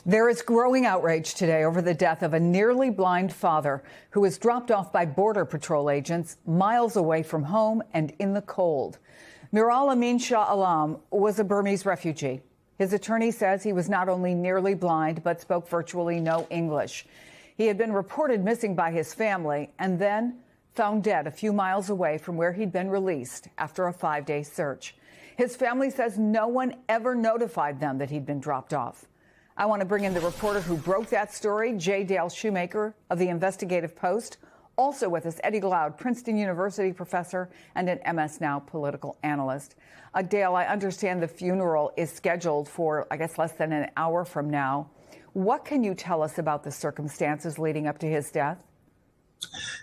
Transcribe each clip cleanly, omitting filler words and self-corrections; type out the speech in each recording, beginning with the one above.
There is growing outrage today over the death of a nearly blind father who was dropped off by Border Patrol agents miles away from home and in the cold. Nurul Amin Shah Alam was a Burmese refugee. His attorney says he was not only nearly blind, but spoke virtually no English. He had been reported missing by his family and then found dead a few miles away from where he'd been released after a 5-day search. His family says no one ever notified them that he'd been dropped off. I want to bring in the reporter who broke that story, J. Shoemaker of the Investigative Post. Also with us, Eddie Glaude, Princeton University professor and an MS Now political analyst. Dale, I understand the funeral is scheduled for, I guess, less than an hour from now. What can you tell us about the circumstances leading up to his death?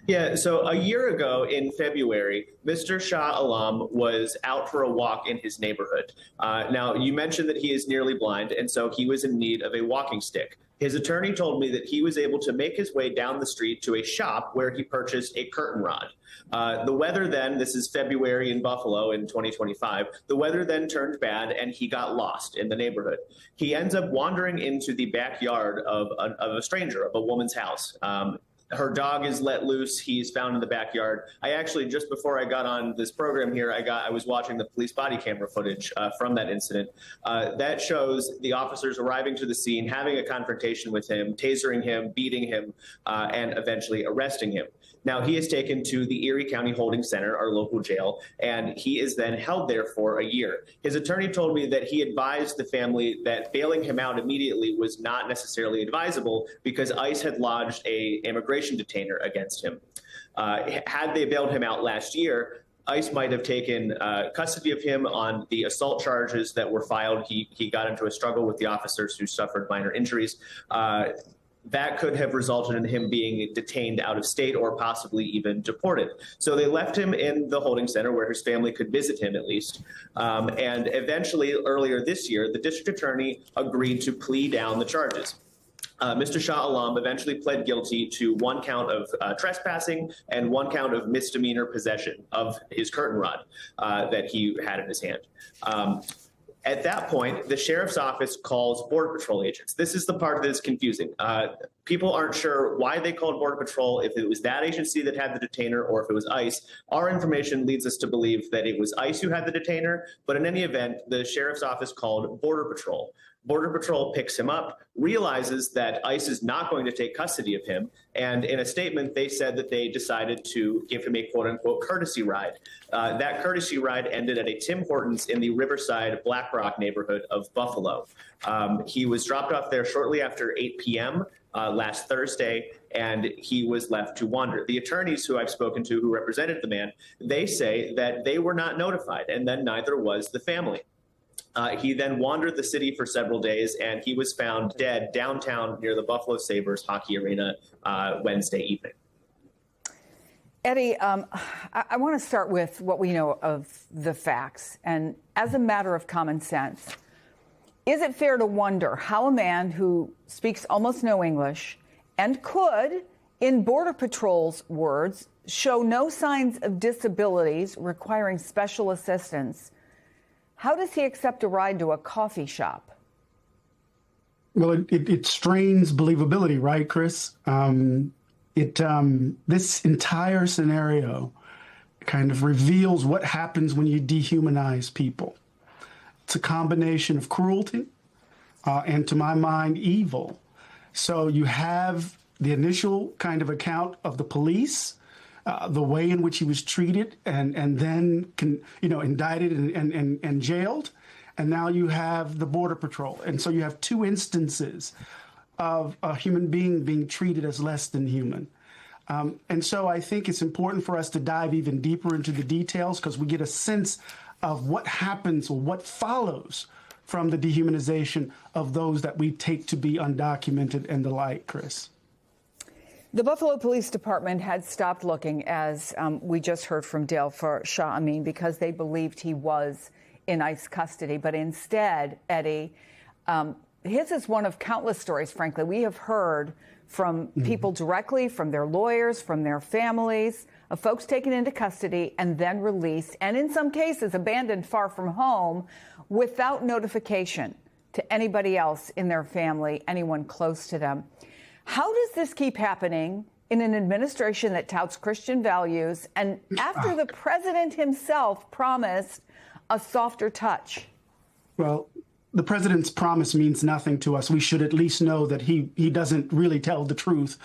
Yeah, so a year ago in February, Mr. Shah Alam was out for a walk in his neighborhood. Now, you mentioned that he is nearly blind, and so he was in need of a walking stick. His attorney told me that he was able to make his way down the street to a shop where he purchased a curtain rod. The weather then, this is February in Buffalo in 2025, the weather then turned bad and he got lost in the neighborhood. He ends up wandering into the backyard of a stranger, of a woman's house. Her dog is let loose. He's found in the backyard. I actually, just before I got on this program here, I was watching the police body camera footage from that incident. That shows the officers arriving to the scene, having a confrontation with him, tasering him, beating him, and eventually arresting him. Now, he is taken to the Erie County Holding Center, our local jail, and he is then held there for a year. His attorney told me that he advised the family that bailing him out immediately was not necessarily advisable because ICE had lodged an immigration detainer against him. Had they bailed him out last year, ICE might have taken custody of him on the assault charges that were filed. He got into a struggle with the officers who suffered minor injuries. That could have resulted in him being detained out of state or possibly even deported. So they left him in the holding center where his family could visit him at least. And eventually, earlier this year, the district attorney agreed to plea down the charges. Mr. Shah Alam eventually pled guilty to 1 count of trespassing and 1 count of misdemeanor possession of his curtain rod that he had in his hand. At that point, the sheriff's office calls Border Patrol agents. This is the part that is confusing. People aren't sure why they called Border Patrol, if it was that agency that had the detainer or if it was ICE. Our information leads us to believe that it was ICE who had the detainer, but in any event, the sheriff's office called Border Patrol. Border Patrol picks him up, realizes that ICE is not going to take custody of him, and in a statement, they said that they decided to give him a quote-unquote courtesy ride. That courtesy ride ended at a Tim Hortons in the Riverside Black Rock neighborhood of Buffalo. He was dropped off there shortly after 8 p.m. Last Thursday, and he was left to wander. The attorneys who I've spoken to who represented the man, they say that they were not notified, and then neither was the family. He then wandered the city for several days, and he was found dead downtown near the Buffalo Sabres hockey arena Wednesday evening. Eddie, I want to start with what we know of the facts. And as a matter of common sense, is it fair to wonder how a man who speaks almost no English and could, in Border Patrol's words, show no signs of disabilities requiring special assistance, how does he accept a ride to a coffee shop? Well, it strains believability, right, Chris? This entire scenario kind of reveals what happens when you dehumanize people. It's a combination of cruelty and, to my mind, evil. So you have the initial kind of account of the police, the way in which he was treated and then indicted and jailed. And now you have the Border Patrol. And so you have 2 instances of a human being being treated as less than human. And so I think it's important for us to dive even deeper into the details because we get a sense of what happens or what follows from the dehumanization of those that we take to be undocumented and the like, Chris. The Buffalo Police Department had stopped looking, as we just heard from Dale, for Shah Amin because they believed he was in ICE custody. But instead, Eddie, his is one of countless stories, frankly. We have heard from people directly, from their lawyers, from their families, of folks taken into custody and then released, and in some cases abandoned far from home without notification to anybody else in their family, anyone close to them. How does this keep happening in an administration that touts Christian values and after the president himself promised a softer touch? Well, the president's promise means nothing to us. We should at least know that he doesn't really tell the truth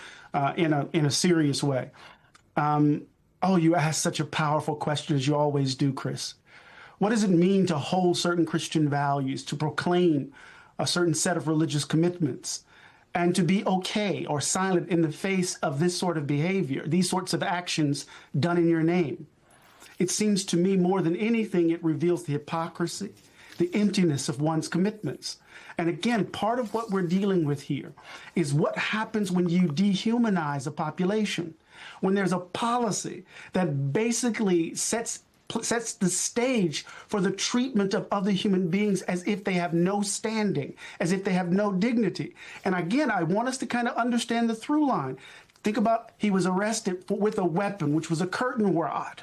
in a serious way. You asked such a powerful question, as you always do, Chris. What does it mean to hold certain Christian values, to proclaim a certain set of religious commitments, and to be okay or silent in the face of this sort of behavior, these sorts of actions done in your name? It seems to me more than anything, it reveals the hypocrisy, the emptiness of one's commitments. And again, part of what we're dealing with here is what happens when you dehumanize a population, when there's a policy that basically sets the stage for the treatment of other human beings as if they have no standing, as if they have no dignity. And again, I want us to kind of understand the through line. Think about, he was arrested with a weapon, which was a curtain rod,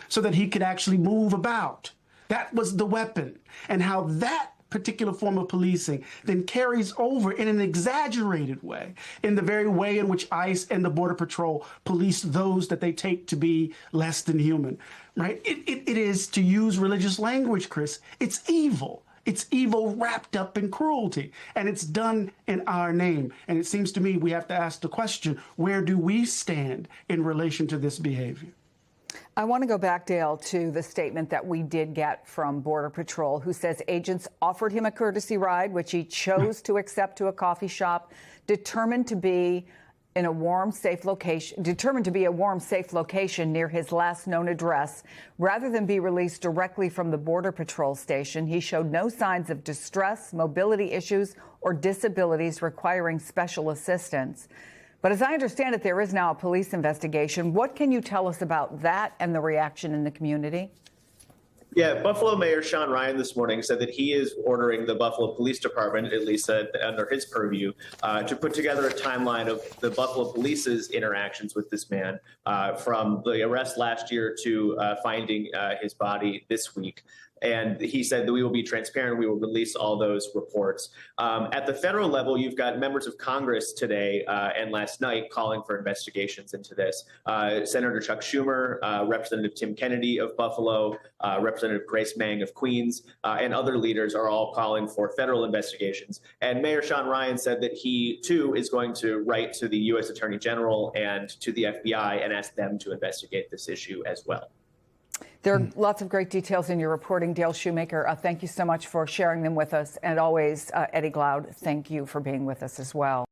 so that he could actually move about. That was the weapon. And how that particular form of policing then carries over in an exaggerated way in the very way in which ICE and the Border Patrol police those that they take to be less than human, right? It is, to use religious language, Chris, it's evil. It's evil wrapped up in cruelty, and it's done in our name. And it seems to me we have to ask the question, where do we stand in relation to this behavior? I want to go back, Dale, to the statement that we did get from Border Patrol, who says agents offered him a courtesy ride, which he chose to accept, to a coffee shop, determined to be a warm, safe location near his last known address. Rather than be released directly from the Border Patrol station, he showed no signs of distress, mobility issues, or disabilities requiring special assistance. But as I understand it, there is now a police investigation. What can you tell us about that and the reaction in the community? Yeah, Buffalo Mayor Sean Ryan this morning said that he is ordering the Buffalo Police Department, at least under his purview, to put together a timeline of the Buffalo Police's interactions with this man from the arrest last year to finding his body this week. And he said that we will be transparent. We will release all those reports. At the federal level, you've got members of Congress today and last night calling for investigations into this. Senator Chuck Schumer, Representative Tim Kennedy of Buffalo, Representative Grace Meng of Queens, and other leaders are all calling for federal investigations. And Mayor Sean Ryan said that he, too, is going to write to the U.S. Attorney General and to the FBI and ask them to investigate this issue as well. There are lots of great details in your reporting, Dale Shoemaker. Thank you so much for sharing them with us. And always, Eddie Glaude, thank you for being with us as well.